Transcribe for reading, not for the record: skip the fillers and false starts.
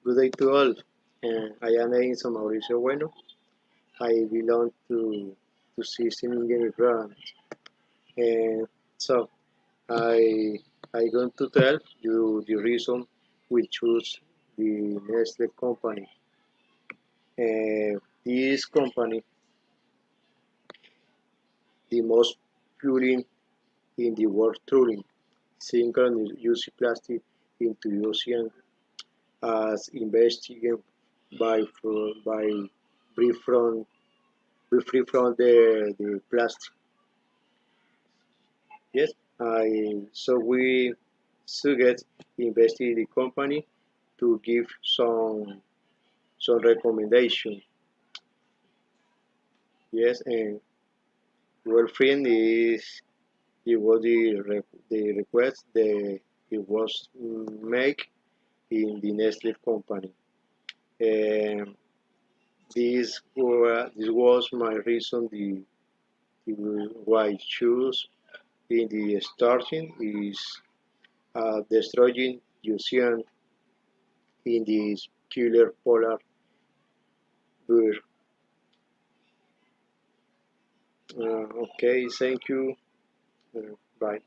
Good day to all. I am Edinson Mauricio Bueno. I belong to System Engineering Branch. And so I going to tell you the reason we choose the Nestle company. This company, the most pure in the world truly, synchronous using plastic into ocean as investigated by free from the plastic. Yes, so we suggest investing in the company to give some recommendation. Yes, and well, friend is it was the request the it was make in the Nestle company. And this was my reason the why I choose in the starting is destroying ocean in this killer polar bear. Okay, thank you. Bye.